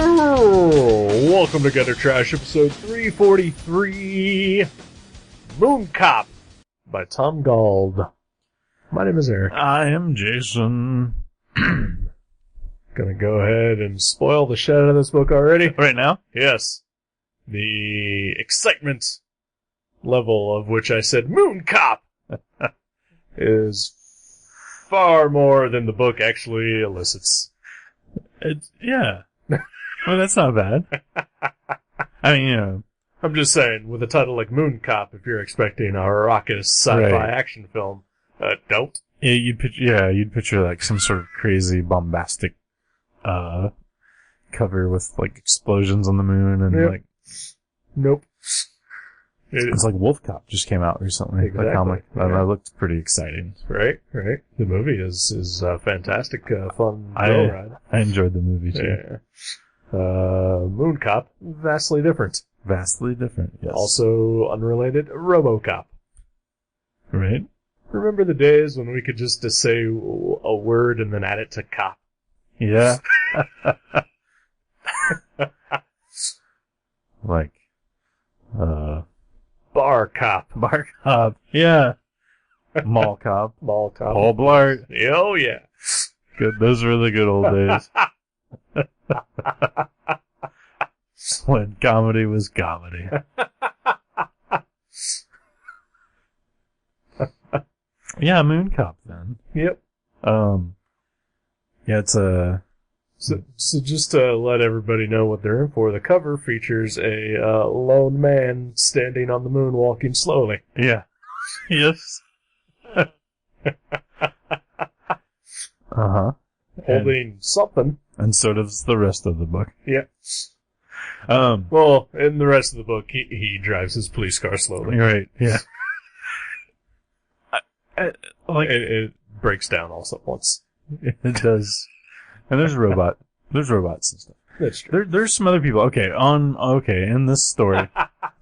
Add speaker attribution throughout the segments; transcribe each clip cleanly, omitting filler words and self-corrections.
Speaker 1: Welcome to Gutter Trash, episode 343, Mooncop, by Tom Gauld. My name is Eric.
Speaker 2: I am Jason.
Speaker 1: Gonna go ahead and spoil the shit out of this book already.
Speaker 2: Right now?
Speaker 1: Yes. The excitement level of which I said Mooncop is far more than the book actually elicits.
Speaker 2: Yeah. Well, that's not bad. I mean, you know.
Speaker 1: I'm just saying, with a title like Mooncop, if you're expecting a raucous sci-fi action film, don't.
Speaker 2: Yeah, you'd picture like some sort of crazy bombastic, cover with like explosions on the moon and like.
Speaker 1: Nope.
Speaker 2: It's like Wolf Cop just came out recently.
Speaker 1: Exactly.
Speaker 2: The comic.
Speaker 1: Yeah.
Speaker 2: That looked pretty exciting.
Speaker 1: Right. The movie is fantastic, fun
Speaker 2: I
Speaker 1: ride.
Speaker 2: I enjoyed the movie too.
Speaker 1: Yeah. Mooncop, vastly different.
Speaker 2: Vastly different, yes.
Speaker 1: Also unrelated, RoboCop.
Speaker 2: Right?
Speaker 1: Remember the days when we could just say a word and then add it to cop?
Speaker 2: Yeah. Like,
Speaker 1: Bar cop.
Speaker 2: Bar Cop. Yeah. Mall Cop.
Speaker 1: Mall cop.
Speaker 2: Paul Blart.
Speaker 1: Oh, yeah.
Speaker 2: Good. Those were the good old days. When comedy was comedy. Yeah, Mooncop then.
Speaker 1: Yep.
Speaker 2: Yeah, it's a...
Speaker 1: So just to let everybody know what they're in for, the cover features a lone man standing on the moon walking slowly.
Speaker 2: Yeah. Yes. Uh-huh.
Speaker 1: Holding something.
Speaker 2: And so does the rest of the book.
Speaker 1: Yeah. Well, in the rest of the book, he drives his police car slowly.
Speaker 2: Right, yeah.
Speaker 1: Like it breaks down also once.
Speaker 2: It does. And there's robots and stuff.
Speaker 1: That's true.
Speaker 2: There's some other people. Okay, in this story,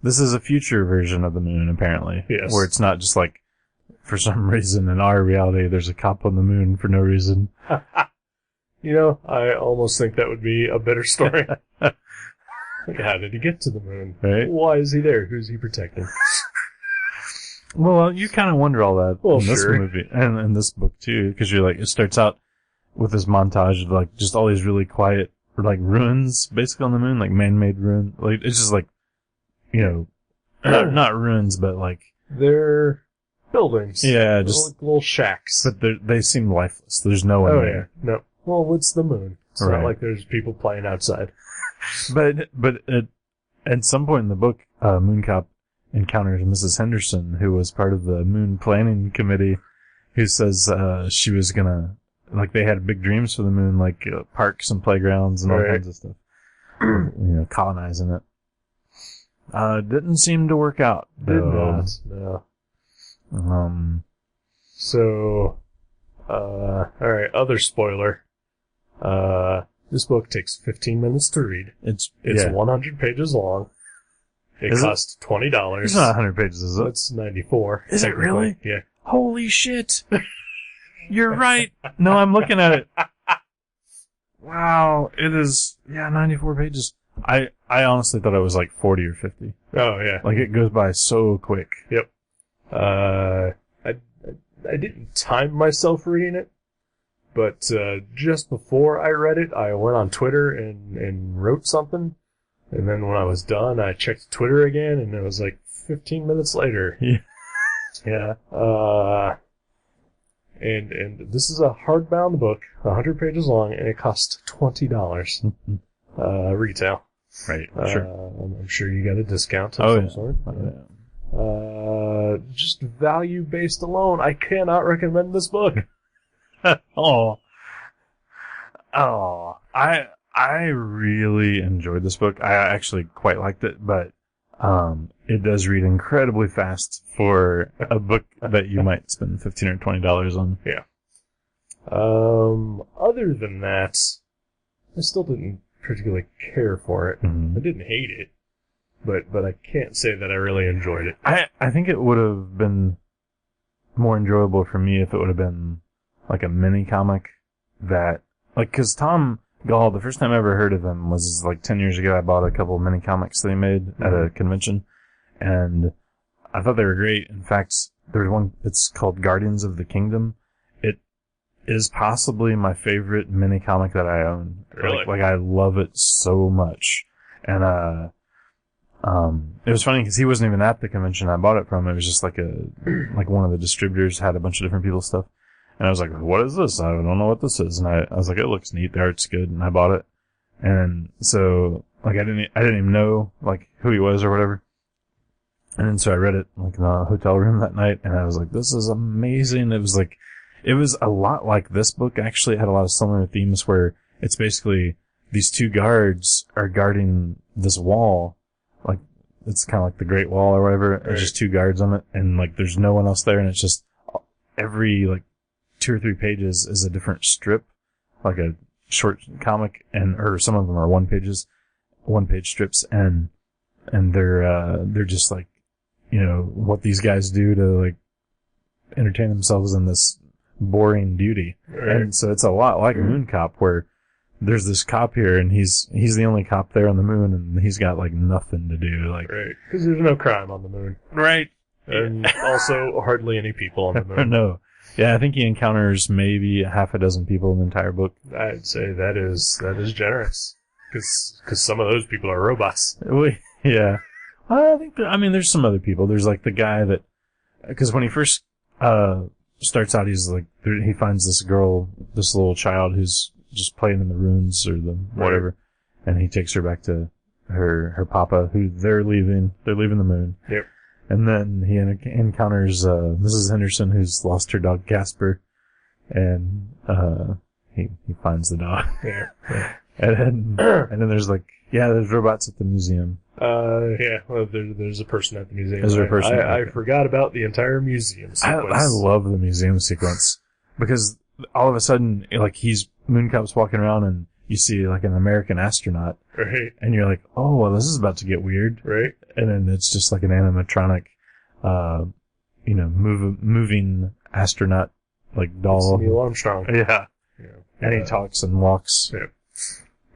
Speaker 2: this is a future version of the moon, apparently.
Speaker 1: Yes.
Speaker 2: Where it's not just like, for some reason in our reality, there's a cop on the moon for no reason.
Speaker 1: You know, I almost think that would be a better story. Like, how did he get to the moon?
Speaker 2: Right.
Speaker 1: Why is he there? Who's he protecting?
Speaker 2: Well, you kind of wonder all that in this
Speaker 1: sure.
Speaker 2: movie, and in this book too, because you're like, it starts out with this montage of like, just all these really quiet, like, ruins, basically on the moon, like man-made ruin. Like, it's just like, you know, not ruins, but like...
Speaker 1: They're buildings.
Speaker 2: Yeah,
Speaker 1: They're
Speaker 2: just...
Speaker 1: like little shacks.
Speaker 2: But they seem lifeless. There's no one there.
Speaker 1: Yeah. No. Well, it's the moon. It's
Speaker 2: Right.
Speaker 1: not like there's people playing outside.
Speaker 2: But at some point in the book, Mooncop encounters Mrs. Henderson, who was part of the moon planning committee, who says she was gonna, like, they had big dreams for the moon, like parks and playgrounds and all kinds of stuff. You know, colonizing it. Didn't seem to work out.
Speaker 1: Did not. No. So, alright, other spoiler. This book takes 15 minutes to read. It's 100 pages long. It cost $20.
Speaker 2: It's not 100 pages, is it?
Speaker 1: It's 94.
Speaker 2: Is it really?
Speaker 1: Yeah.
Speaker 2: Holy shit! You're right! No, I'm looking at it. Wow, it is, 94 pages. I honestly thought it was like 40 or 50.
Speaker 1: Oh, yeah.
Speaker 2: Like, it goes by so quick.
Speaker 1: Yep. I didn't time myself reading it, but just before I read it, I went on Twitter and wrote something, and then when I was done, I checked Twitter again, and it was like 15 minutes later.
Speaker 2: Yeah.
Speaker 1: Yeah. And this is a hardbound book, 100 pages long, and it cost $20 retail.
Speaker 2: Right, sure.
Speaker 1: I'm sure you got a discount of some sort.
Speaker 2: Oh, yeah.
Speaker 1: Just value-based alone, I cannot recommend this book.
Speaker 2: I really enjoyed this book. I actually quite liked it, but it does read incredibly fast for a book that you might spend $15 or $20 on.
Speaker 1: Yeah. Other than that, I still didn't particularly care for it.
Speaker 2: Mm-hmm.
Speaker 1: I didn't hate it, but I can't say that I really enjoyed it.
Speaker 2: I think it would have been more enjoyable for me if it would have been like a mini comic that, like, cause Tom Gall, the first time I ever heard of him was like 10 years ago. I bought a couple of mini comics that he made at a convention, and I thought they were great. In fact, there's one, it's called Guardians of the Kingdom. It is possibly my favorite mini comic that I own.
Speaker 1: Really?
Speaker 2: Like I love it so much. And, it was funny because he wasn't even at the convention I bought it from. It was just like one of the distributors had a bunch of different people's stuff. And I was like, what is this? I don't know what this is. And I was like, it looks neat. The art's good. And I bought it. And so, like, I didn't even know, like, who he was or whatever. And then so I read it, like, in the hotel room that night. And I was like, this is amazing. It was a lot like this book. Actually, it had a lot of similar themes where it's basically these two guards are guarding this wall. Like, it's kind of like the Great Wall or whatever. Right. There's just two guards on it. And, like, there's no one else there. And it's just every, like, 2 or 3 pages is a different strip, like a short comic, or some of them are 1-page strips, and they're just like, you know, what these guys do to like entertain themselves in this boring duty. Right. And so it's a lot like Mooncop, where there's this cop here, and he's the only cop there on the moon, and he's got like nothing to do, like,
Speaker 1: right, because there's no crime on the moon,
Speaker 2: right,
Speaker 1: and also hardly any people on the moon.
Speaker 2: No. Yeah, I think he encounters maybe half a dozen people in the entire book.
Speaker 1: I'd say that is generous, because some of those people are robots.
Speaker 2: Yeah. I think there's some other people. There's like the guy that, because when he first starts out, he's like, he finds this girl, this little child who's just playing in the ruins or the whatever, and he takes her back to her papa, who they're leaving the moon.
Speaker 1: Yep.
Speaker 2: And then he encounters Mrs. Henderson, who's lost her dog Casper, and he finds the dog.
Speaker 1: Yeah.
Speaker 2: And then there's like, there's robots at the museum.
Speaker 1: Yeah. Well, there's a person at the museum.
Speaker 2: Is there a person?
Speaker 1: I forgot about the entire museum sequence.
Speaker 2: I love the museum sequence because all of a sudden, like, Mooncop's walking around and you see like an American astronaut.
Speaker 1: Right.
Speaker 2: And you're like, oh, well, this is about to get weird.
Speaker 1: Right.
Speaker 2: And then it's just like an animatronic, moving astronaut, like, doll.
Speaker 1: It's Neil Armstrong.
Speaker 2: Yeah. And he talks and walks.
Speaker 1: Yeah.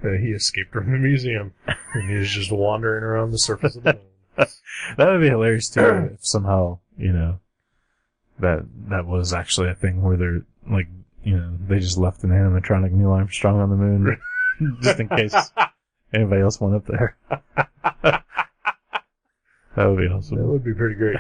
Speaker 1: He escaped from the museum, and he's just wandering around the surface of the moon.
Speaker 2: That would be hilarious too, if somehow, that was actually a thing where they're, like, they just left an animatronic Neil Armstrong on the moon, just in case anybody else went up there. That would be awesome.
Speaker 1: That would be pretty great.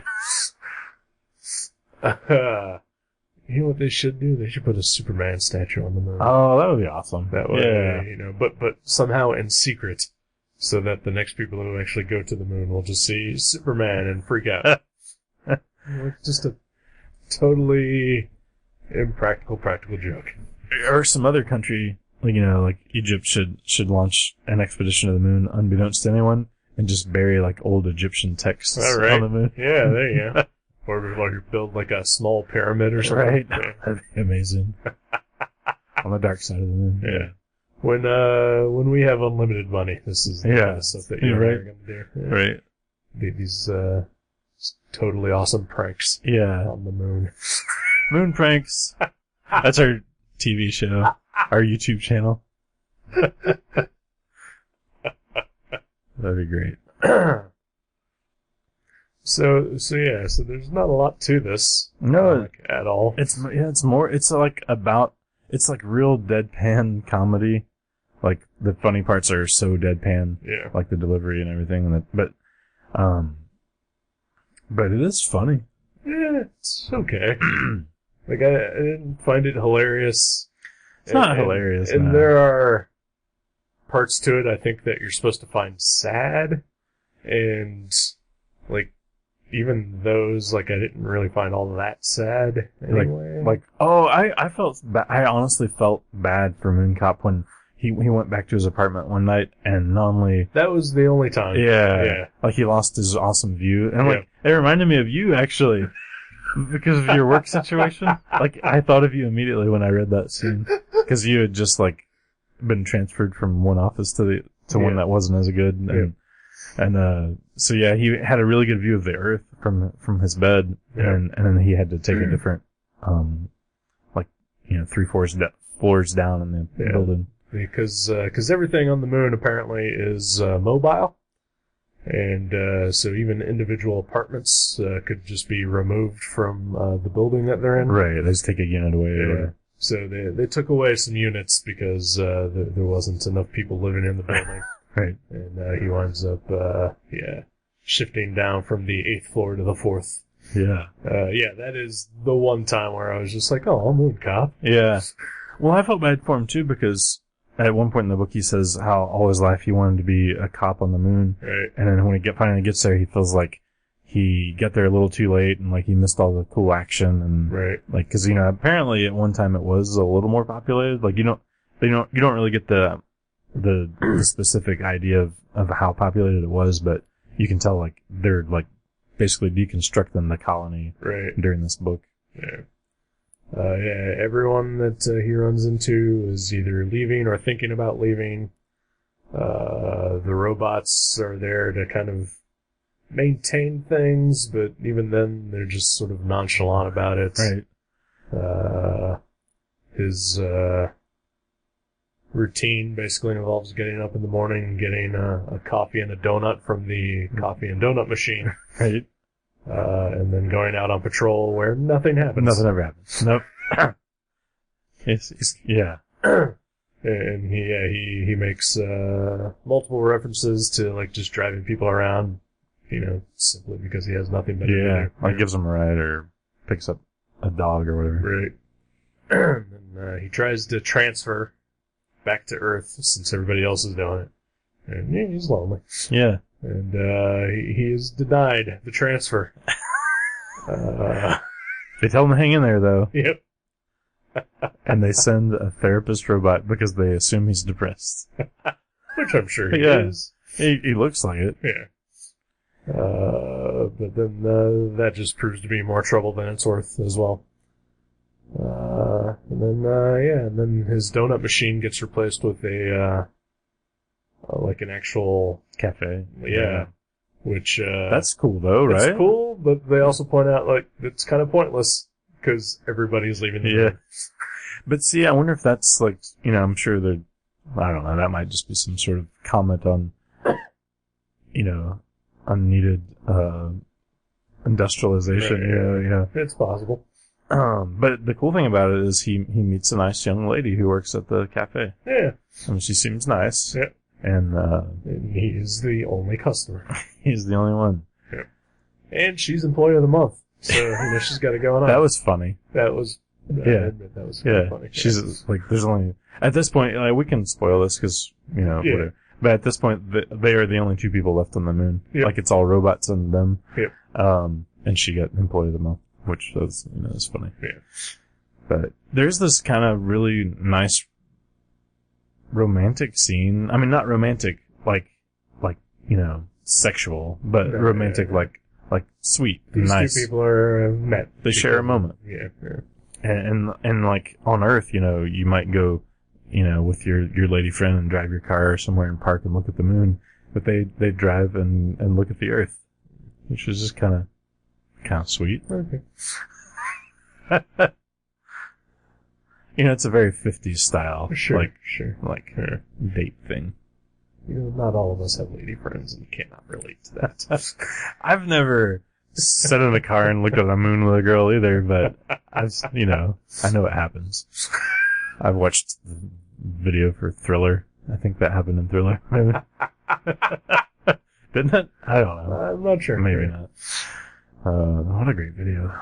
Speaker 1: You know what they should do? They should put a Superman statue on the moon.
Speaker 2: Oh, that would be awesome.
Speaker 1: That way, but somehow in secret, so that the next people who actually go to the moon will just see Superman and freak out. Just a totally impractical practical joke.
Speaker 2: Or some other country, like Egypt should launch an expedition to the moon unbeknownst to anyone and just bury like old Egyptian texts on the moon.
Speaker 1: Yeah, there you go. Or like build like a small pyramid or something.
Speaker 2: Right.
Speaker 1: Yeah.
Speaker 2: That'd be amazing. On the dark side of the moon.
Speaker 1: Yeah. When we have unlimited money, this is the kind of stuff that you're going to do. Yeah.
Speaker 2: Right.
Speaker 1: These totally awesome pranks.
Speaker 2: Yeah.
Speaker 1: On the moon.
Speaker 2: Moon pranks. That's our TV show. Our YouTube channel. That'd be great.
Speaker 1: So there's not a lot to this.
Speaker 2: No.
Speaker 1: At all.
Speaker 2: It's like real deadpan comedy. Like, the funny parts are so deadpan.
Speaker 1: Yeah.
Speaker 2: Like the delivery and everything. But it is funny.
Speaker 1: Yeah, it's okay. Like, I didn't find it hilarious.
Speaker 2: It's not hilarious.
Speaker 1: And there are parts to it I think that you're supposed to find sad. And, like, even those, like, I didn't really find all that sad anyway.
Speaker 2: I honestly felt bad for Mooncop when he went back to his apartment one night, and not only...
Speaker 1: That was the only time.
Speaker 2: Yeah. Like, he lost his awesome view. And, like, it reminded me of you, actually, because of your work situation. Like, I thought of you immediately when I read that scene. Because you had just, like, been transferred from one office to one that wasn't as good. So he had a really good view of the Earth from his bed, and then he had to take a different, 3 floors down in the building.
Speaker 1: because everything on the moon apparently is mobile, and so even individual apartments could just be removed from the building that they're in.
Speaker 2: Right, they just take a unit away.
Speaker 1: Yeah. So they took away some units because there wasn't enough people living in the building.
Speaker 2: Right.
Speaker 1: And he winds up shifting down from the 8th floor to the 4th.
Speaker 2: Yeah.
Speaker 1: That is the one time where I was just like, oh, Mooncop.
Speaker 2: Yeah. Well, I felt bad for him too because at one point in the book he says how all his life he wanted to be a cop on the moon.
Speaker 1: Right.
Speaker 2: And then when he finally gets there, he feels like he got there a little too late and like he missed all the cool action and
Speaker 1: right.
Speaker 2: Like, cause apparently at one time it was a little more populated. Like you don't really get the specific idea of how populated it was, but you can tell like they're like basically deconstructing the colony
Speaker 1: right.
Speaker 2: during this book.
Speaker 1: Yeah. Everyone that he runs into is either leaving or thinking about leaving. The robots are there to kind of maintain things, but even then they're just sort of nonchalant about it.
Speaker 2: Right.
Speaker 1: His routine basically involves getting up in the morning and getting a coffee and a donut from the coffee and donut machine.
Speaker 2: Right.
Speaker 1: And then going out on patrol where nothing happens.
Speaker 2: Nothing ever happens. Nope. Yeah.
Speaker 1: And he makes multiple references to like just driving people around, simply because he has nothing better to do.
Speaker 2: Like gives them a ride or picks up a dog or whatever.
Speaker 1: Right. And he tries to transfer back to Earth since everybody else is doing it. And he's lonely.
Speaker 2: Yeah.
Speaker 1: And he is denied the transfer.
Speaker 2: They tell him to hang in there, though.
Speaker 1: Yep.
Speaker 2: And they send a therapist robot because they assume he's depressed.
Speaker 1: Which I'm sure he is.
Speaker 2: He looks like it.
Speaker 1: Yeah. But then that just proves to be more trouble than it's worth as well. And then his donut machine gets replaced with like an actual
Speaker 2: cafe.
Speaker 1: Yeah. Which,
Speaker 2: that's cool though, right?
Speaker 1: It's cool, but they also point out, like, it's kind of pointless because everybody's leaving the room.
Speaker 2: But see, I wonder if that's like, I'm sure that, I don't know, that might just be some sort of comment on, unneeded, industrialization,
Speaker 1: right. It's possible.
Speaker 2: But the cool thing about it is he meets a nice young lady who works at the cafe.
Speaker 1: Yeah.
Speaker 2: And she seems nice.
Speaker 1: Yeah.
Speaker 2: And
Speaker 1: he's the only customer.
Speaker 2: He's the only one.
Speaker 1: Yeah. And she's employee of the month. So, she's got it going on.
Speaker 2: That was funny.
Speaker 1: That was, I admit that was funny.
Speaker 2: She's like, there's only, at this point, like, we can spoil this because, whatever. But at this point, they are the only two people left on the moon.
Speaker 1: Yep.
Speaker 2: Like, it's all robots and them.
Speaker 1: Yep.
Speaker 2: And she got employee of the month, which was, is funny.
Speaker 1: Yeah.
Speaker 2: But there's this kind of really nice romantic scene. I mean, not romantic, like, sexual, but romantic, like sweet,
Speaker 1: These
Speaker 2: nice.
Speaker 1: two people are met.
Speaker 2: They share a moment.
Speaker 1: Yeah.
Speaker 2: And like on Earth, you might go, with your lady friend and drive your car somewhere and park and look at the moon, but they drive and look at the Earth, which is just kind of sweet.
Speaker 1: Okay.
Speaker 2: It's a very 50s style, like date thing.
Speaker 1: Not all of us have lady friends and cannot relate to that.
Speaker 2: I've never sat in a car and looked at a moon with a girl either, but I know it happens. I've watched the video for Thriller. I think that happened in Thriller. Maybe. Didn't it? I don't know.
Speaker 1: I'm not sure.
Speaker 2: Maybe not. What a great video.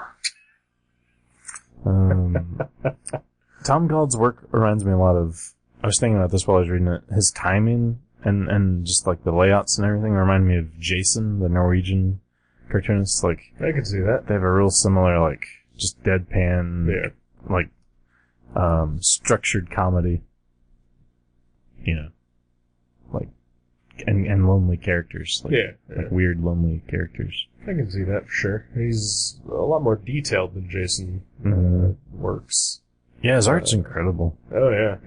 Speaker 2: Tom Gaul's work reminds me a lot of, I was thinking about this while I was reading it, his timing and just like the layouts and everything remind me of Jason, the Norwegian cartoonist. Like,
Speaker 1: I can see that.
Speaker 2: They have a real similar, like, just deadpan, like, structured comedy, like, and lonely characters. Like, like weird, lonely characters.
Speaker 1: I can see that for sure. He's a lot more detailed than Jason works.
Speaker 2: Yeah, his art's incredible.
Speaker 1: Oh, yeah.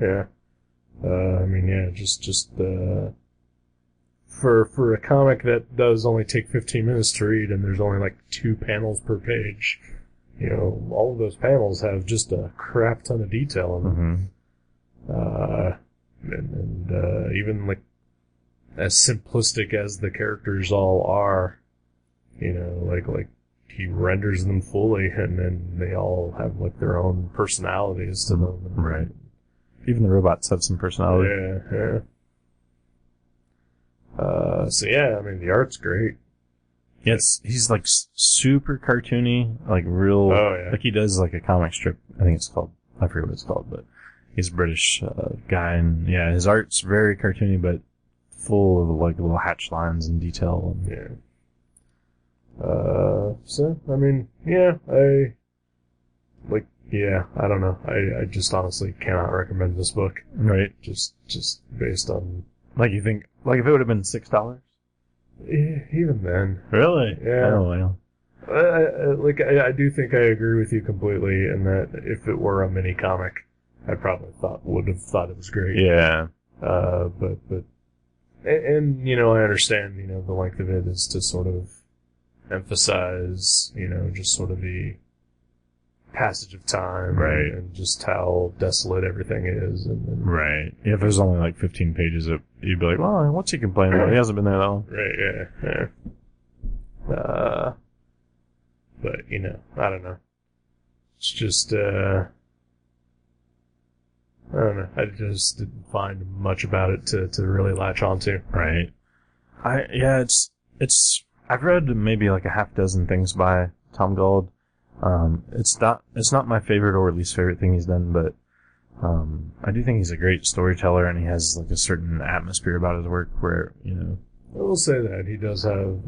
Speaker 1: Just for a comic that does only take 15 minutes to read and there's only like 2 panels per page, all of those panels have just a crap ton of detail in them. even like as simplistic as the characters all are, like he renders them fully, and then they all have like their own personalities to them.
Speaker 2: Right. Even the robots have some personality.
Speaker 1: Yeah. So yeah, I mean the art's great.
Speaker 2: Yeah, he's like super cartoony, like real.
Speaker 1: Oh yeah.
Speaker 2: Like he does like a comic strip. I think it's called. I forget what it's called, but he's a British guy, and yeah, his art's very cartoony, but full of like little hatch lines and detail.
Speaker 1: Yeah. So I mean, yeah, I don't know. I just honestly cannot recommend this book.
Speaker 2: Right.
Speaker 1: Just based on
Speaker 2: like you think like if it would have been $6.
Speaker 1: Even then.
Speaker 2: Really?
Speaker 1: Yeah.
Speaker 2: Oh well.
Speaker 1: I do think I agree with you completely in that if it were a mini comic, I probably would have thought it was great.
Speaker 2: Yeah.
Speaker 1: But I understand, the length of it is to sort of emphasize, just sort of the passage of time.
Speaker 2: Right.
Speaker 1: And just how desolate everything is.
Speaker 2: Right. Yeah, if it was only like 15 pages, you'd be like, well, what's he complaining about? He hasn't been there that long.
Speaker 1: Right, yeah. But, I don't know. It's just, I don't know. I just didn't find much about it to really latch onto.
Speaker 2: Right. I've read maybe like a half dozen things by Tom Gold. It's not my favorite or least favorite thing he's done, but, I do think he's a great storyteller, and he has like a certain atmosphere about his work where,
Speaker 1: I will say that he does have,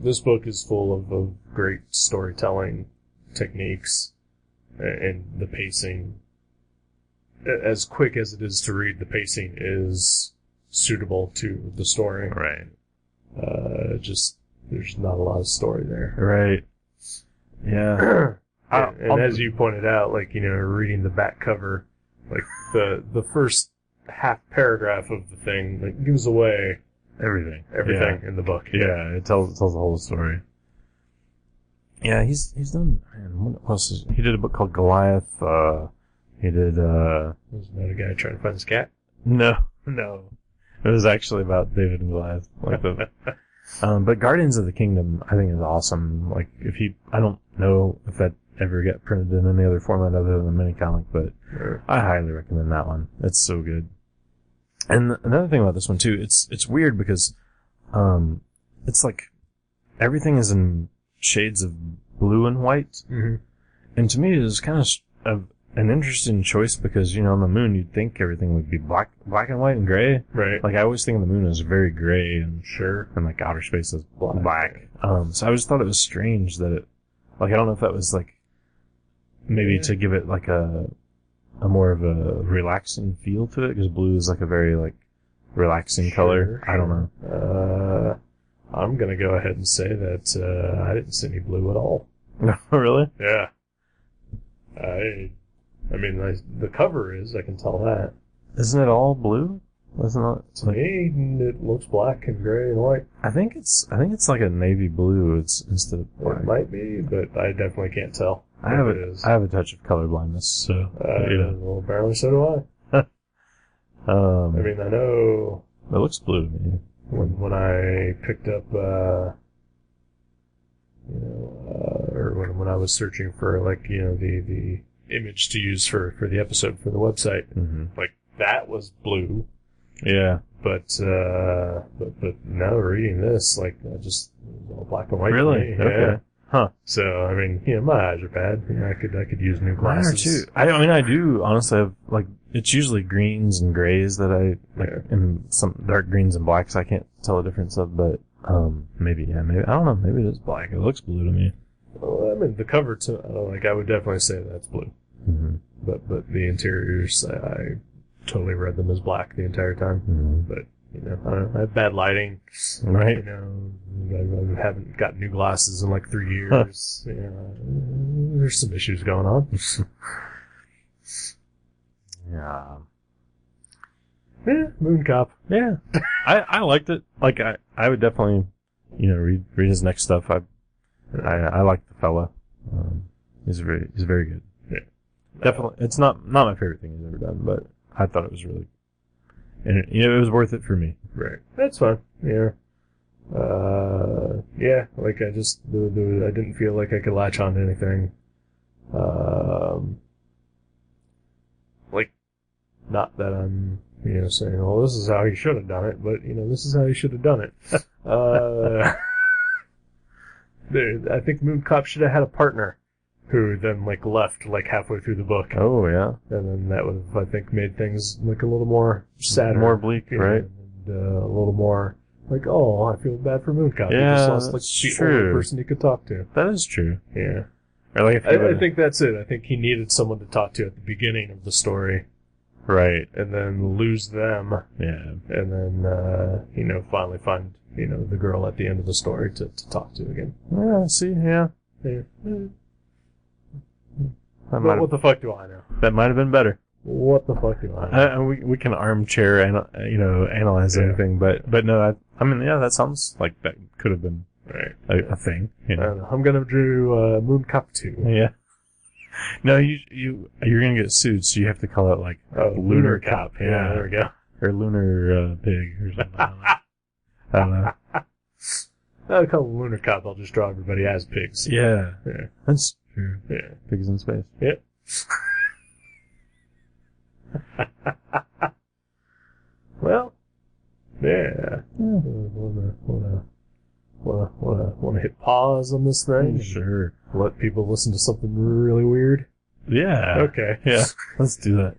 Speaker 1: this book is full of great storytelling techniques, and the pacing, as quick as it is to read, the pacing is suitable to the story.
Speaker 2: Right.
Speaker 1: There's not a lot of story there.
Speaker 2: Right. Yeah.
Speaker 1: And as you pointed out, reading the back cover, the first half paragraph of the thing, gives away
Speaker 2: everything
Speaker 1: in the book.
Speaker 2: Yeah, it tells the whole story. Yeah, he's done, man, what else he did a book called Goliath, he did,
Speaker 1: Was that a guy trying to find his cat?
Speaker 2: No. It was actually about David and Goliath, but Guardians of the Kingdom, I think is awesome. I don't know if that ever got printed in any other format other than a mini comic, but I highly recommend that one. It's so good. And another thing about this one too, it's weird because, it's like everything is in shades of blue and white.
Speaker 1: Mm-hmm.
Speaker 2: And to me, it was kind of an interesting choice because, on the moon, you'd think everything would be black and white and gray.
Speaker 1: Right.
Speaker 2: I always think of the moon as very gray and
Speaker 1: sure,
Speaker 2: and outer space is black. So I always thought it was strange that it, I don't know if that was maybe to give it a more of a relaxing feel to it, because blue is a very relaxing color. I don't know.
Speaker 1: I'm gonna go ahead and say that I didn't see any blue at all.
Speaker 2: No, really?
Speaker 1: Yeah. I mean, the cover is, I can tell that.
Speaker 2: Isn't it all blue? Isn't it?
Speaker 1: To me, it looks black and gray and white.
Speaker 2: I think it's like a navy blue. It's instead of black.
Speaker 1: It might be, but I definitely can't tell.
Speaker 2: I have a touch of color blindness, so
Speaker 1: well, apparently so do I. I mean, I know
Speaker 2: it looks blue to me.
Speaker 1: When I picked up, or when I was searching for the image to use for the episode for the website,
Speaker 2: mm-hmm.
Speaker 1: That was blue.
Speaker 2: Yeah.
Speaker 1: But now reading this, just all black and white.
Speaker 2: Really?
Speaker 1: Yeah.
Speaker 2: Okay. Huh.
Speaker 1: So, I mean, my eyes are bad. I could use new glasses.
Speaker 2: Mine are too. I mean, I do honestly have, it's usually greens and grays that I, and some dark greens and blacks I can't tell the difference of, but, maybe, I don't know, maybe it is black. It looks blue to me.
Speaker 1: Well, I mean, the cover I would definitely say that's blue.
Speaker 2: Mm-hmm.
Speaker 1: But the interiors, I totally read them as black the entire time.
Speaker 2: Mm-hmm.
Speaker 1: But, I don't know, I have bad lighting.
Speaker 2: Right.
Speaker 1: I haven't got new glasses in 3 years. There's some issues going on.
Speaker 2: Yeah.
Speaker 1: Yeah, Mooncop.
Speaker 2: Yeah. I liked it. I would definitely, read his next stuff. I like the fella. He's very good.
Speaker 1: Yeah.
Speaker 2: Definitely. It's not my favorite thing he's ever done, but I thought it was really, And it was worth it for me.
Speaker 1: Right. That's fine. Yeah. Yeah, like I just, I didn't feel like I could latch on to anything. Like, not that I'm, saying, well, this is how he should have done it, but, this is how he should have done it. I think Mooncop should have had a partner who then, left, halfway through the book.
Speaker 2: Oh, yeah.
Speaker 1: And then that would have, I think, made things, a little more sadder.
Speaker 2: More bleak, right?
Speaker 1: And, a little more, oh, I feel bad for Mooncop.
Speaker 2: Yeah,
Speaker 1: he just lost, the only
Speaker 2: true.
Speaker 1: person he could talk to.
Speaker 2: That is true.
Speaker 1: Yeah.
Speaker 2: Or if
Speaker 1: I think that's it. I think he needed someone to talk to at the beginning of the story.
Speaker 2: Right.
Speaker 1: And then lose them.
Speaker 2: Yeah.
Speaker 1: And then, finally find, the girl at the end of the story to talk to again.
Speaker 2: Yeah, see, yeah.
Speaker 1: What the fuck do I know?
Speaker 2: That might have been better.
Speaker 1: What the fuck do I know?
Speaker 2: We can armchair analyze anything, but no, that sounds like that could have been a thing.
Speaker 1: I don't know. I'm gonna do Mooncop 2.
Speaker 2: Yeah. No, you're gonna get sued, so you have to call it Lunar Cop.
Speaker 1: Yeah, there we go.
Speaker 2: Or Lunar Pig or something. I don't know.
Speaker 1: I'll call it Lunar Cop. I'll just draw everybody as pigs.
Speaker 2: Yeah.
Speaker 1: Yeah.
Speaker 2: That's true.
Speaker 1: Yeah.
Speaker 2: Pigs in space.
Speaker 1: Yep. Well, yeah. Wanna hit pause on this thing?
Speaker 2: Sure.
Speaker 1: Let people listen to something really weird?
Speaker 2: Yeah.
Speaker 1: Okay.
Speaker 2: Yeah. Let's do that.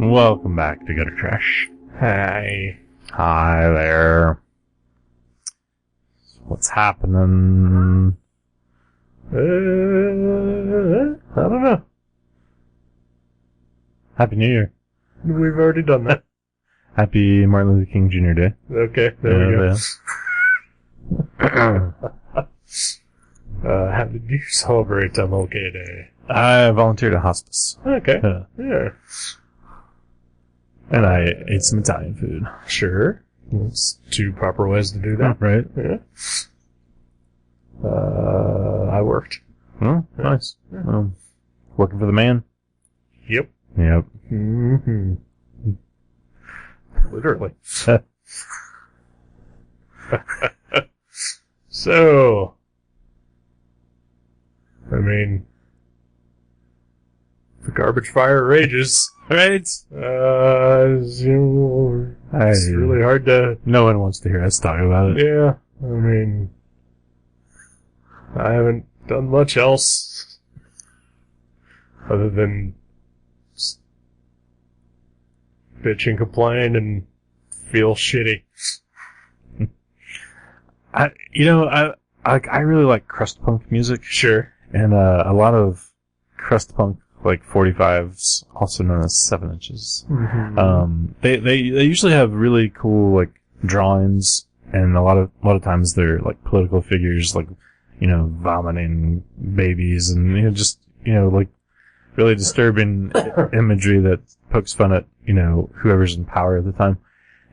Speaker 2: Welcome back to Gutter Trash.
Speaker 1: Hi.
Speaker 2: Hi there. What's happening?
Speaker 1: I don't know.
Speaker 2: Happy New Year.
Speaker 1: We've already done that.
Speaker 2: Happy Martin Luther King Jr. Day.
Speaker 1: Okay, there we go.
Speaker 2: Yeah.
Speaker 1: How did you celebrate MLK Day?
Speaker 2: I volunteered at hospice.
Speaker 1: Okay.
Speaker 2: Yeah. And I ate some Italian food.
Speaker 1: Sure. That's two proper ways to do that.
Speaker 2: Right.
Speaker 1: Yeah. I worked.
Speaker 2: Well,
Speaker 1: Yeah.
Speaker 2: nice.
Speaker 1: Yeah.
Speaker 2: Working for the man?
Speaker 1: Yep.
Speaker 2: Yep.
Speaker 1: Mm-hmm. Literally. So, I mean, the garbage fire rages.
Speaker 2: Right?
Speaker 1: It's really hard to.
Speaker 2: No one wants to hear us talk about it.
Speaker 1: Yeah, I mean, I haven't done much else other than just bitch and complain and feel shitty.
Speaker 2: I really like crust punk music.
Speaker 1: Sure.
Speaker 2: And a lot of crust punk, like 45s, also known as 7 inches.
Speaker 1: Mm-hmm.
Speaker 2: They usually have really cool like drawings, and a lot of times they're like political figures, like vomiting babies, and just like really disturbing imagery that pokes fun at whoever's in power at the time.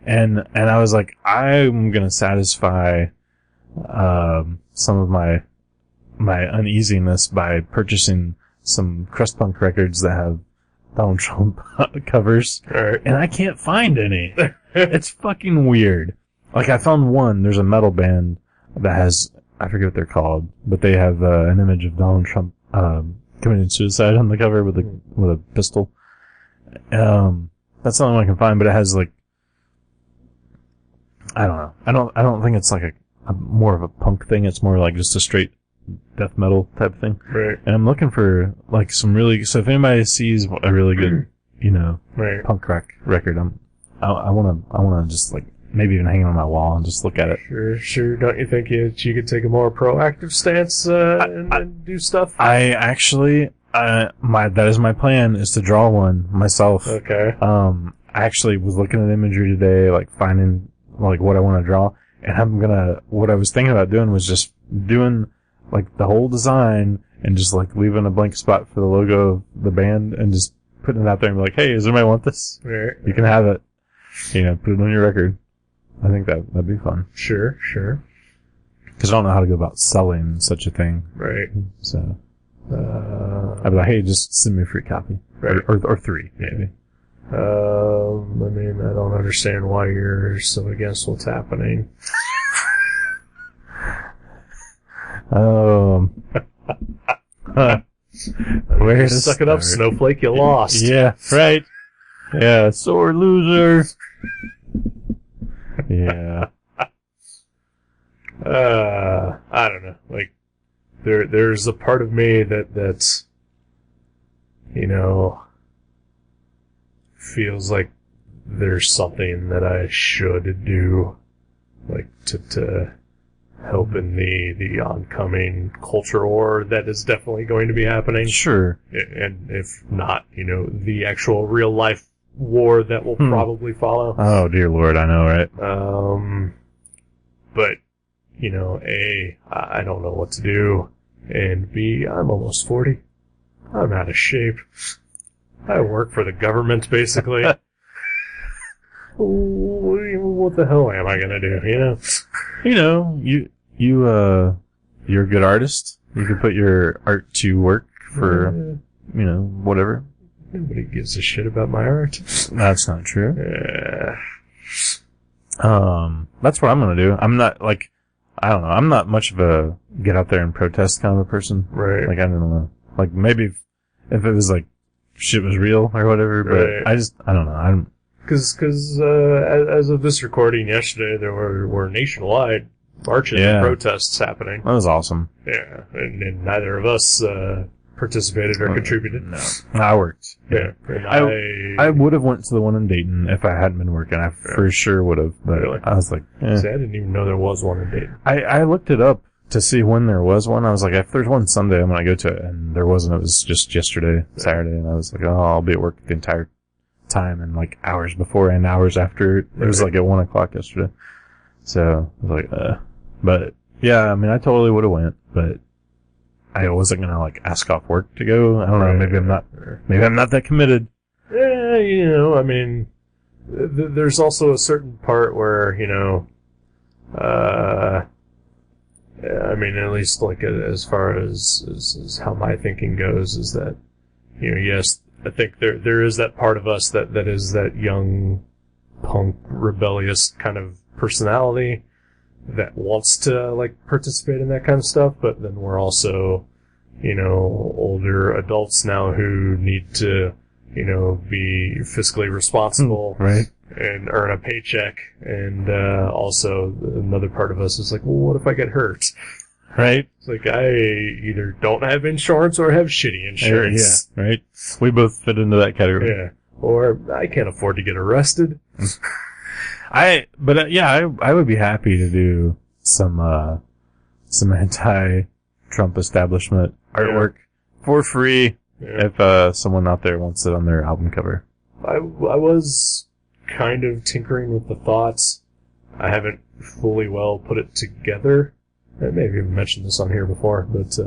Speaker 2: And I was like, I'm gonna satisfy some of my uneasiness by purchasing some crust punk records that have Donald Trump covers.
Speaker 1: All right.
Speaker 2: And I can't find any. It's fucking weird. Like, I found one. There's a metal band that has, I forget what they're called, but they have an image of Donald Trump committing suicide on the cover with a pistol. That's the only one I can find, but it has like, I don't know. I don't think it's like a more of a punk thing. It's more like just a straight death metal type of thing.
Speaker 1: Right.
Speaker 2: And I'm looking for like some really, so if anybody sees a really good,
Speaker 1: right.
Speaker 2: punk rock record, I wanna just like maybe even hang it on my wall and just look at it.
Speaker 1: Sure. Don't you think you could take a more proactive stance and do stuff?
Speaker 2: I actually, that is my plan, is to draw one myself.
Speaker 1: Okay.
Speaker 2: I actually was looking at imagery today, like finding like what I want to draw, and what I was thinking about doing was just doing like the whole design and just like leaving a blank spot for the logo of the band and just putting it out there and be like, hey, does anybody want this?
Speaker 1: Right.
Speaker 2: You can have it. Put it on your record. I think that'd be fun.
Speaker 1: Sure.
Speaker 2: Cause I don't know how to go about selling such a thing.
Speaker 1: Right.
Speaker 2: So, I'd be like, hey, just send me a free copy.
Speaker 1: Right.
Speaker 2: Or 3, maybe.
Speaker 1: I mean, I don't understand why you're so against what's happening.
Speaker 2: Where to
Speaker 1: suck it up,
Speaker 2: start?
Speaker 1: snowflake, you lost.
Speaker 2: Yeah, right. Yeah, sore loser. Yeah.
Speaker 1: I don't know. Like, there's a part of me that's, feels like there's something that I should do, like, to help in the oncoming culture war that is definitely going to be happening.
Speaker 2: Sure.
Speaker 1: And if not, the actual real life war that will probably follow.
Speaker 2: Oh, dear Lord, I know, right?
Speaker 1: But, I don't know what to do. and B, I'm almost 40. I'm out of shape. I work for the government, basically. What the hell am I gonna do, you know?
Speaker 2: You know, you're a good artist. You can put your art to work for, you know, whatever.
Speaker 1: Nobody gives a shit about my art.
Speaker 2: That's not true. That's what I'm gonna do. I'm not, like, I don't know, I'm not much of a get out there and protest kind of a person.
Speaker 1: Right.
Speaker 2: Like, I don't know. Like, maybe if it was like, shit was real or whatever, but
Speaker 1: right.
Speaker 2: I don't know.
Speaker 1: Cause, as of this recording yesterday, there were nationwide marches and protests happening.
Speaker 2: That was awesome.
Speaker 1: Yeah. And neither of us, participated or contributed.
Speaker 2: No. I worked.
Speaker 1: Yeah. And
Speaker 2: I would have went to the one in Dayton if I hadn't been working. I for sure would have. But
Speaker 1: really?
Speaker 2: I was like,
Speaker 1: See, I didn't even know there was one in Dayton.
Speaker 2: I looked it up to see when there was one. I was like, if there's one Sunday, I'm going to go to it. And there wasn't. It was just yesterday, Saturday. And I was like, oh, I'll be at work the entire time, and like hours before and hours after. It was like at 1 o'clock yesterday. So I was like, but yeah, I mean, I totally would have went, but I wasn't gonna like ask off work to go. I don't know. Maybe I'm not that committed.
Speaker 1: Yeah, you know, I mean, there's also a certain part where, you know, I mean, at least like as far as how my thinking goes, is that, you know, yes, I think there is that part of us that is that young punk rebellious kind of personality that wants to like participate in that kind of stuff, but then we're also, you know, older adults now who need to, you know, be fiscally responsible,
Speaker 2: right,
Speaker 1: and earn a paycheck, and also another part of us is like, well, what if I get hurt?
Speaker 2: Right?
Speaker 1: It's like, I either don't have insurance or have shitty insurance.
Speaker 2: Yeah, right? We both fit into that category.
Speaker 1: Yeah. Or I can't afford to get arrested.
Speaker 2: I would be happy to do some anti-Trump establishment artwork for free if someone out there wants it on their album cover.
Speaker 1: I was kind of tinkering with the thoughts. I haven't fully well put it together. Maybe I've mentioned this on here before, but,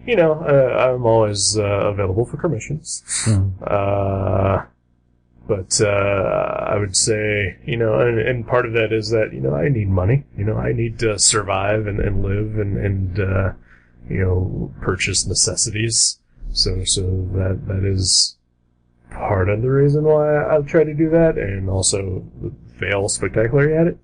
Speaker 1: you know, I'm always, available for commissions. But, I would say, you know, and part of that is that, you know, I need money. You know, I need to survive and live and, you know, purchase necessities. So that is part of the reason why I'll try to do that, and also fail spectacularly at it.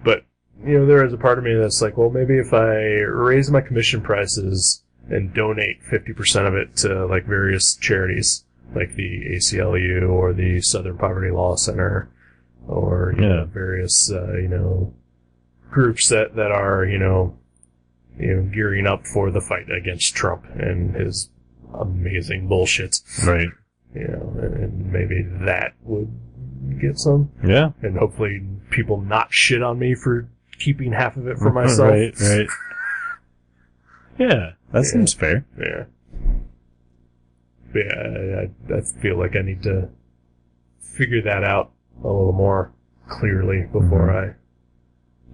Speaker 1: But, you know, there is a part of me that's like, well, maybe if I raise my commission prices and donate 50% of it to, like, various charities, like the ACLU or the Southern Poverty Law Center, or, you know, various, you know, groups that are, you know, gearing up for the fight against Trump and his amazing bullshit.
Speaker 2: Right.
Speaker 1: You know, and maybe that would get some.
Speaker 2: Yeah.
Speaker 1: And hopefully people not shit on me for keeping half of it for myself.
Speaker 2: Right. Yeah, that seems fair.
Speaker 1: Yeah. But yeah, I feel like I need to figure that out a little more clearly before I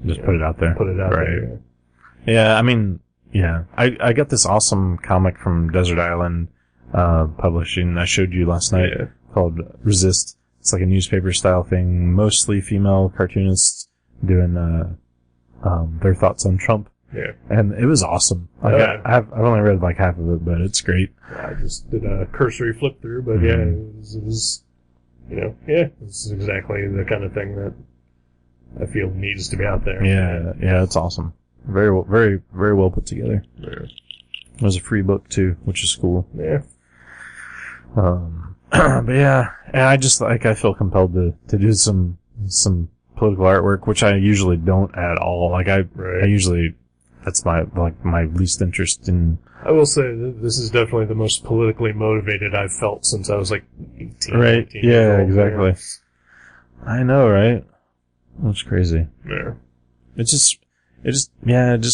Speaker 2: just put it out there.
Speaker 1: Put it out there.
Speaker 2: Yeah, I mean, yeah. I got this awesome comic from Desert Island Publishing I showed you last night called Resist. It's like a newspaper style thing, mostly female cartoonists doing their thoughts on Trump. Yeah. And it was awesome. Like, I've only read like half of it, but it's great.
Speaker 1: I just did a cursory flip through, but yeah, it was, you know, this is exactly the kind of thing that I feel needs to be out there.
Speaker 2: Yeah, it's awesome. Very well put together. Yeah. It was a free book too, which is cool.
Speaker 1: Yeah.
Speaker 2: But yeah, and I just like, I feel compelled to do some political artwork, which I usually don't at all. Like I usually, that's my least interest in.
Speaker 1: I will say that this is definitely the most politically motivated I've felt since I was like 18.
Speaker 2: Right. Yeah, exactly. Yeah. I know, right? That's crazy.
Speaker 1: Yeah.
Speaker 2: It just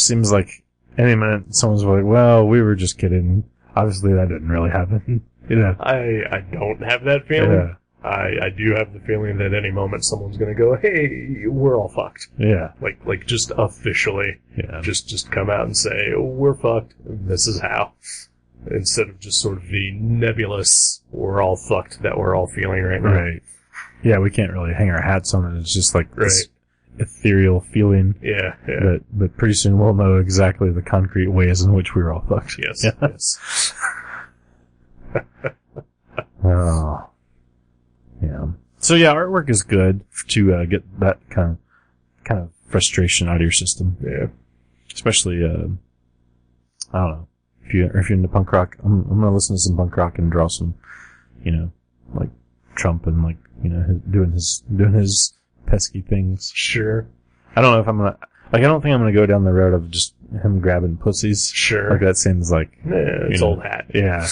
Speaker 2: seems like any minute someone's like, well, we were just kidding. Obviously that didn't really happen. You know.
Speaker 1: I don't have that feeling. I do have the feeling that any moment someone's going to go, hey, we're all fucked.
Speaker 2: Yeah.
Speaker 1: Like just officially.
Speaker 2: Yeah.
Speaker 1: Just come out and say, we're fucked. This is how. Instead of just sort of the nebulous, we're all fucked that we're all feeling right now.
Speaker 2: Right. Yeah, we can't really hang our hats on it. It's just like this ethereal feeling.
Speaker 1: Yeah, yeah.
Speaker 2: But pretty soon we'll know exactly the concrete ways in which we were all fucked.
Speaker 1: Yes,
Speaker 2: yeah.
Speaker 1: yes.
Speaker 2: Oh. Yeah. So yeah, artwork is good to get that kind of frustration out of your system.
Speaker 1: Yeah.
Speaker 2: Especially, I don't know. If you're into punk rock, I'm gonna listen to some punk rock and draw some, like Trump and like, doing his pesky things.
Speaker 1: Sure.
Speaker 2: I don't know if I'm gonna, I don't think I'm gonna go down the road of just him grabbing pussies.
Speaker 1: Sure.
Speaker 2: Like that seems like,
Speaker 1: it's old hat.
Speaker 2: Yeah.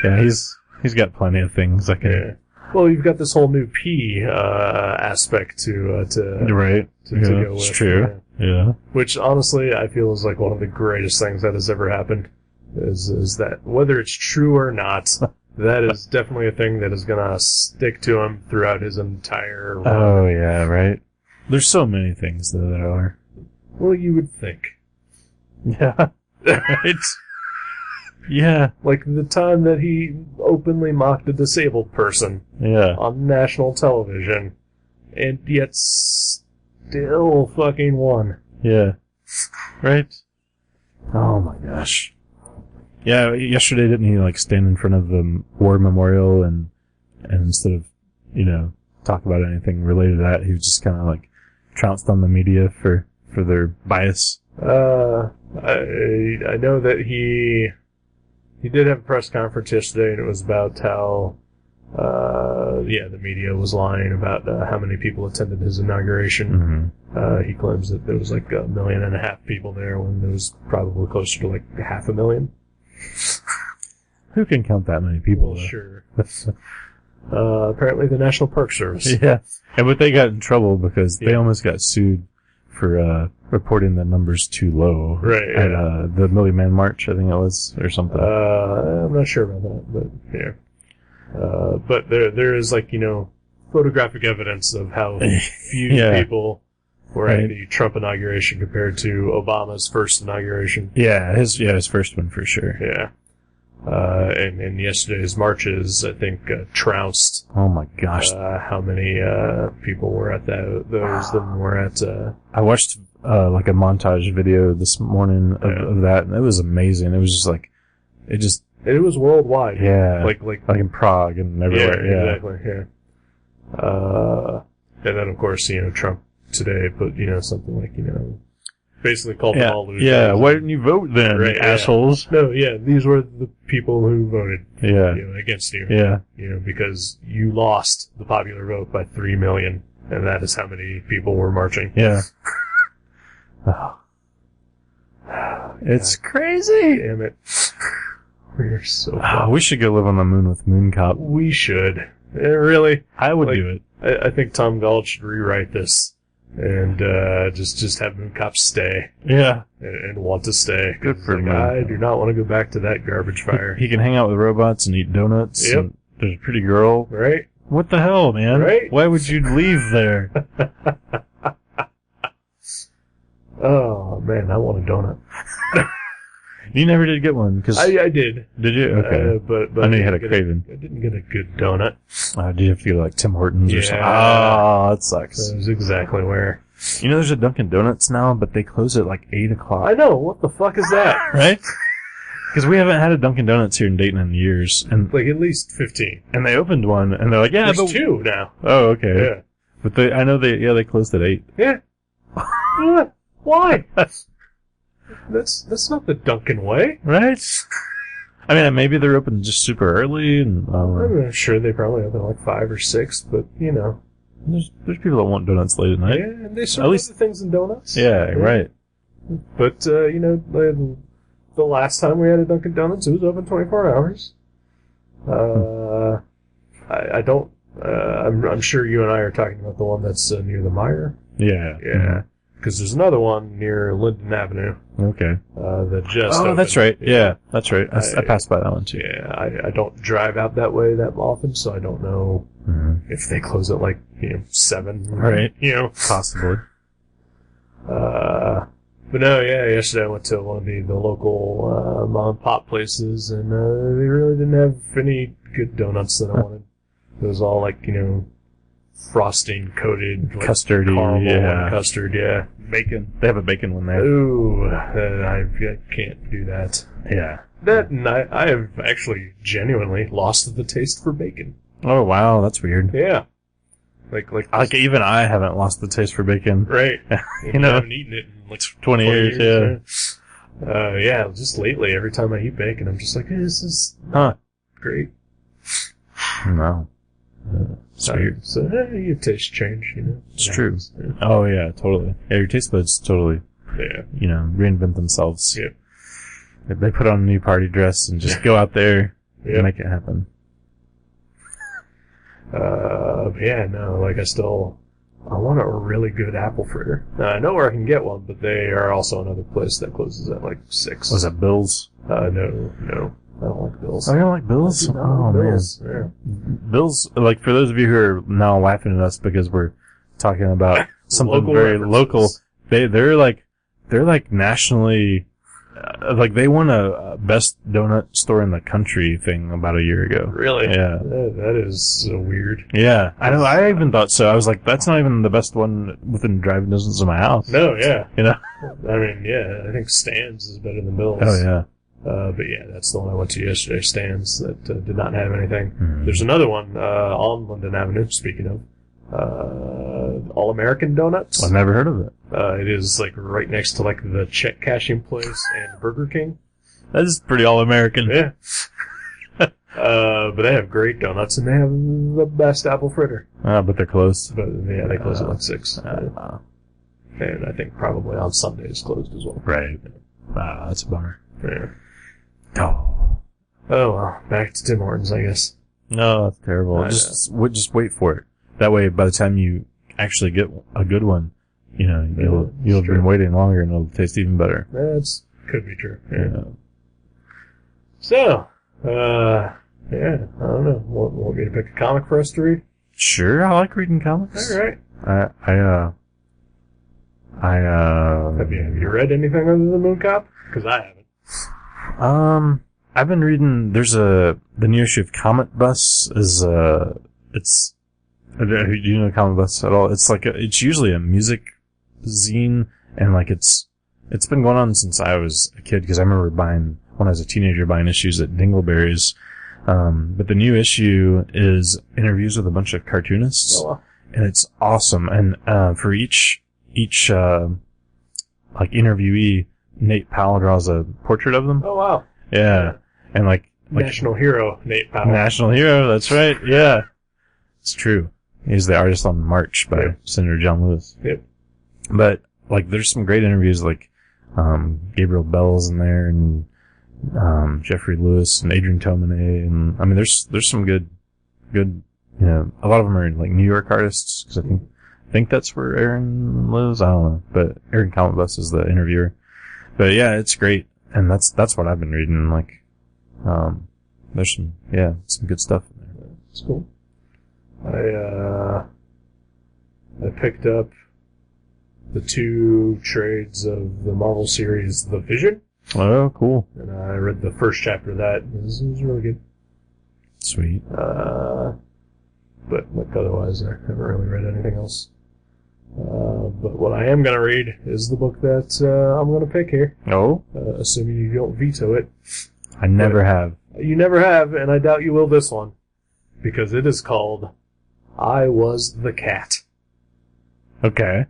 Speaker 2: Yeah, he's got plenty of things I can.
Speaker 1: Yeah. Well, you've got this whole new P, aspect to
Speaker 2: Right.
Speaker 1: to go with.
Speaker 2: It's true. Yeah.
Speaker 1: Which honestly, I feel is like one of the greatest things that has ever happened. Is that whether it's true or not, that is definitely a thing that is gonna stick to him throughout his entire run.
Speaker 2: Oh yeah, right. There's so many things though that are.
Speaker 1: Well, you would think.
Speaker 2: Yeah. Right. Yeah.
Speaker 1: Like the time that he openly mocked a disabled person.
Speaker 2: Yeah.
Speaker 1: On national television, and yet still fucking won.
Speaker 2: Yeah. Right. Oh my gosh. Yeah, yesterday didn't he like stand in front of the war memorial and instead of, talk about anything related to that, he was just kind of like trounced on the media for their bias.
Speaker 1: I know that he did have a press conference yesterday, and it was about how, the media was lying about how many people attended his inauguration.
Speaker 2: Mm-hmm.
Speaker 1: He claims that there was like 1.5 million people there when there was probably closer to like 500,000.
Speaker 2: Who can count that many people?
Speaker 1: Well, sure. Apparently the National Park Service.
Speaker 2: Yeah. But they got in trouble because they almost got sued for reporting the numbers too low.
Speaker 1: Right.
Speaker 2: At the Million Man March, I think it was, or something.
Speaker 1: I'm not sure about that, but yeah. But there is like, photographic evidence of how few people were at the Trump inauguration compared to Obama's first inauguration.
Speaker 2: Yeah, his first one for sure.
Speaker 1: Yeah. And yesterday's marches, I think, trounced.
Speaker 2: Oh my gosh.
Speaker 1: How many, people were at those than were at,
Speaker 2: I watched, like a montage video this morning of that, and it was amazing. It was just like,
Speaker 1: it was worldwide.
Speaker 2: Yeah.
Speaker 1: Like
Speaker 2: in Prague and everywhere.
Speaker 1: Yeah, exactly, yeah. And then of course, Trump today put, something like, basically called them all losers.
Speaker 2: Yeah, why didn't you vote then,
Speaker 1: right,
Speaker 2: assholes?
Speaker 1: No, yeah, these were the people who voted against you.
Speaker 2: Yeah.
Speaker 1: Because you lost the popular vote by 3 million, and that is how many people were marching.
Speaker 2: Yeah. Oh. It's crazy!
Speaker 1: Damn it. We're so
Speaker 2: we should go live on the moon with Mooncop.
Speaker 1: We should. Really?
Speaker 2: I would do it.
Speaker 1: I think Tom Gall should rewrite this. And just have Mooncop stay.
Speaker 2: Yeah.
Speaker 1: And want to stay.
Speaker 2: Good for him.
Speaker 1: I do not want to go back to that garbage fire.
Speaker 2: He can hang out with robots and eat donuts.
Speaker 1: Yep.
Speaker 2: And there's a pretty girl.
Speaker 1: Right?
Speaker 2: What the hell, man?
Speaker 1: Right?
Speaker 2: Why would you leave there?
Speaker 1: Oh, man, I want a donut.
Speaker 2: You never did get one, because
Speaker 1: I did.
Speaker 2: Did you? Okay.
Speaker 1: But
Speaker 2: I know you had a craving.
Speaker 1: I didn't get a good donut.
Speaker 2: Did you have to go to like Tim Hortons or something?
Speaker 1: Yeah.
Speaker 2: Oh, that sucks.
Speaker 1: That was exactly where.
Speaker 2: There's a Dunkin' Donuts now, but they close at like 8 o'clock.
Speaker 1: I know. What the fuck is that?
Speaker 2: Right? Because we haven't had a Dunkin' Donuts here in Dayton in years. And
Speaker 1: like at least 15.
Speaker 2: And they opened one, and they're like, yeah,
Speaker 1: there's 2 now.
Speaker 2: Oh, okay.
Speaker 1: Yeah.
Speaker 2: But I know they closed at 8.
Speaker 1: Yeah. Why? That's not the Dunkin' way.
Speaker 2: Right? I mean, maybe they're open just super early, and
Speaker 1: I'm sure they probably open like 5 or 6, but
Speaker 2: there's people that want donuts late at night.
Speaker 1: Yeah, and they serve other things in donuts.
Speaker 2: Yeah, right.
Speaker 1: But the last time we had a Dunkin' Donuts, it was open 24 hours. I don't. I'm sure you and I are talking about the one that's near the Meijer.
Speaker 2: Yeah.
Speaker 1: Yeah. Because there's another one near Linden Avenue.
Speaker 2: Okay.
Speaker 1: That just
Speaker 2: Oh,
Speaker 1: opened.
Speaker 2: that's right. Yeah, that's right. I passed by that one too.
Speaker 1: Yeah, I don't drive out that way that often, so I don't know if they close at 7.
Speaker 2: Right.
Speaker 1: Possibly. But no, yeah, yesterday I went to one of the local mom and pop places, and they really didn't have any good donuts that I wanted. It was all frosting coated,
Speaker 2: custardy,
Speaker 1: caramel and custard, yeah.
Speaker 2: Bacon. They have a bacon one there.
Speaker 1: Ooh, I can't do that.
Speaker 2: Yeah.
Speaker 1: That, and I have actually genuinely lost the taste for bacon.
Speaker 2: Oh wow, that's weird.
Speaker 1: Yeah.
Speaker 2: Like even I haven't lost the taste for bacon.
Speaker 1: Right. I haven't eaten it in 20 years. Yeah. Yeah, just lately, every time I eat bacon, I'm just like, hey, this is great.
Speaker 2: No. It's weird.
Speaker 1: So, your taste change,
Speaker 2: It's true. Yeah. Oh yeah, totally. Yeah, your taste buds totally, reinvent themselves.
Speaker 1: Yeah.
Speaker 2: They put on a new party dress and just go out there and make it happen.
Speaker 1: Yeah, no, I want a really good apple fritter. Now, I know where I can get one, but they are also another place that closes at 6.
Speaker 2: Was that Bill's?
Speaker 1: No. I don't like Bill's.
Speaker 2: Oh, you don't like Bill's? Oh,
Speaker 1: Bill's.
Speaker 2: Man. Yeah. Bill's, for those of you who are now laughing at us because we're talking about something
Speaker 1: local
Speaker 2: very
Speaker 1: references.
Speaker 2: local, they're nationally, they won a best donut store in the country thing about a year ago.
Speaker 1: Really?
Speaker 2: Yeah.
Speaker 1: That is so weird.
Speaker 2: Yeah. I know, I even thought so. I was like, that's not even the best one within driving distance of my house.
Speaker 1: No, yeah.
Speaker 2: I
Speaker 1: mean, yeah, I think Stan's is better than Bill's.
Speaker 2: Oh, yeah.
Speaker 1: But yeah, that's the one I went to yesterday, Stan's, that did not have anything.
Speaker 2: Mm-hmm.
Speaker 1: There's another one on Linden Avenue, speaking of, All-American Donuts.
Speaker 2: I've never heard of it.
Speaker 1: It is right next to the check cashing place and Burger King.
Speaker 2: That is pretty all-American.
Speaker 1: Yeah. But they have great donuts, and they have the best apple fritter.
Speaker 2: But they're close.
Speaker 1: But yeah, they close at 6. And I think probably on Sundays closed as well.
Speaker 2: Right. Wow, that's a bummer.
Speaker 1: Yeah.
Speaker 2: Oh.
Speaker 1: Oh well, back to Tim Hortons, I guess.
Speaker 2: No, that's terrible. Just wait for it. That way, by the time you actually get a good one, you'll have been waiting longer and it'll taste even better.
Speaker 1: That's could be true.
Speaker 2: Yeah.
Speaker 1: So, I don't know. Want me to pick a comic for us to read?
Speaker 2: Sure, I like reading comics.
Speaker 1: All right.
Speaker 2: Have
Speaker 1: you read anything other than Mooncop? Because I haven't.
Speaker 2: I've been reading, the new issue of Comet Bus is, do you know Comet Bus at all? It's it's usually a music zine, and it's been going on since I was a kid, because I remember when I was a teenager, buying issues at Dingleberry's. But the new issue is interviews with a bunch of cartoonists.
Speaker 1: Oh, wow.
Speaker 2: And it's awesome. And, for each interviewee, Nate Powell draws a portrait of them.
Speaker 1: Oh, wow.
Speaker 2: Yeah. And
Speaker 1: National hero, Nate Powell.
Speaker 2: National hero, that's right. Yeah. It's true. He's the artist on March by Senator John Lewis.
Speaker 1: Yep.
Speaker 2: But, there's some great interviews, Gabriel Bell's in there, and, Jeffrey Lewis and Adrian Tomine, and, I mean, there's some good, a lot of them are New York artists, because I think that's where Aaron lives. I don't know, but Aaron Comet Bus is the interviewer. But yeah, it's great, and that's what I've been reading. There's some good stuff in there.
Speaker 1: It's cool. I picked up the 2 trades of the Marvel series The Vision.
Speaker 2: Oh, cool.
Speaker 1: And I read the first chapter of that. It was really good.
Speaker 2: Sweet.
Speaker 1: But otherwise, I haven't really read anything else. But what I am going to read is the book that I'm going to pick here.
Speaker 2: Oh?
Speaker 1: Assuming you don't veto it.
Speaker 2: I never have.
Speaker 1: You never have, and I doubt you will this one. Because it is called I Was the Cat.
Speaker 2: Okay.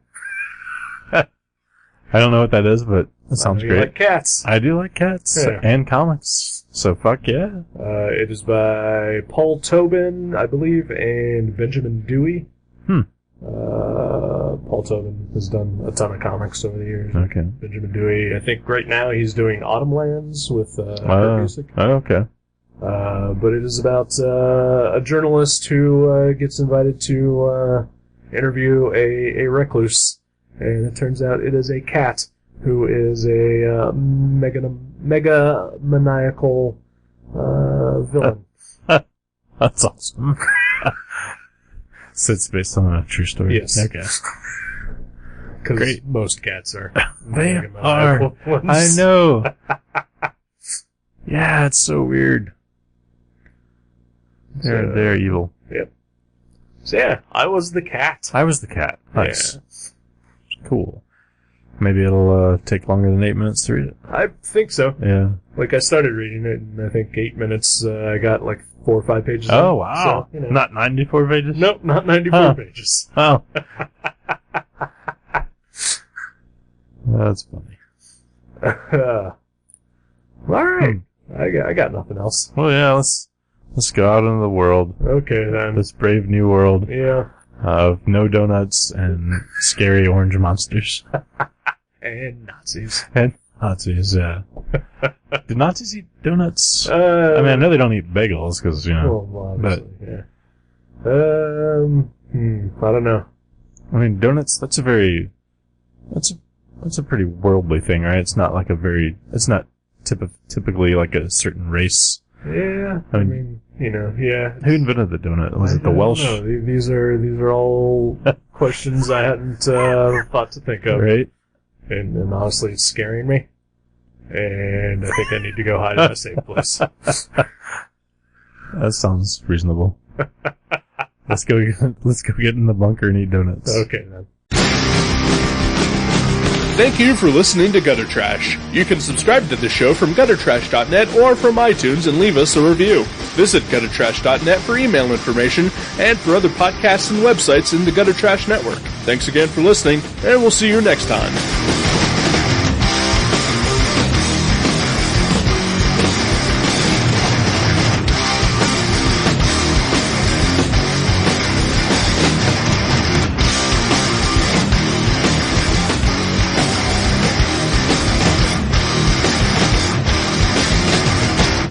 Speaker 2: I don't know what that is, but it sounds great.
Speaker 1: You like cats.
Speaker 2: I do like cats and comics, so fuck yeah.
Speaker 1: It is by Paul Tobin, I believe, and Benjamin Dewey. Paul Tobin has done a ton of comics over the years.
Speaker 2: Okay.
Speaker 1: Benjamin Dewey, I think right now he's doing Autumn Lands with music.
Speaker 2: Oh, okay.
Speaker 1: But it is about a journalist who gets invited to interview a recluse. And it turns out it is a cat who is a megamaniacal villain.
Speaker 2: That's awesome. So it's based on a true story.
Speaker 1: Yes.
Speaker 2: Okay.
Speaker 1: Because most cats are.
Speaker 2: They are.
Speaker 1: megamaniacal ones.
Speaker 2: I know. Yeah, it's so weird. They're evil.
Speaker 1: Yep. So yeah, I was the cat.
Speaker 2: I was the cat. Nice.
Speaker 1: Yeah.
Speaker 2: Cool. Maybe it'll take longer than 8 minutes to read it.
Speaker 1: I think so.
Speaker 2: Yeah.
Speaker 1: Like, I started reading it, and I think 8 minutes, I got like 4 or 5 pages.
Speaker 2: Oh,
Speaker 1: in.
Speaker 2: wow.
Speaker 1: So,
Speaker 2: Not 94 pages?
Speaker 1: Nope, not 94 pages.
Speaker 2: Oh. That's funny.
Speaker 1: Alright. I got nothing else.
Speaker 2: Well, yeah, let's go out into the world.
Speaker 1: Okay, then.
Speaker 2: This brave new world
Speaker 1: Yeah.
Speaker 2: of no donuts and scary orange monsters.
Speaker 1: And Nazis.
Speaker 2: And Nazis, yeah. Do Nazis eat donuts?
Speaker 1: I
Speaker 2: I know they don't eat bagels, because,
Speaker 1: Well, obviously, yeah. I don't know.
Speaker 2: I mean, donuts, that's a pretty worldly thing, right? It's not like it's not typically like a certain race.
Speaker 1: Yeah, I mean, yeah.
Speaker 2: Who invented the donut? Was it the Welsh?
Speaker 1: No, these are all questions I hadn't thought to think of.
Speaker 2: Right?
Speaker 1: And honestly, it's scaring me. And I think I need to go hide in a safe place.
Speaker 2: That sounds reasonable. Let's go get in the bunker and eat donuts.
Speaker 1: Okay, then.
Speaker 3: Thank you for listening to Gutter Trash. You can subscribe to the show from guttertrash.net or from iTunes and leave us a review. Visit guttertrash.net for email information and for other podcasts and websites in the Gutter Trash Network. Thanks again for listening, and we'll see you next time.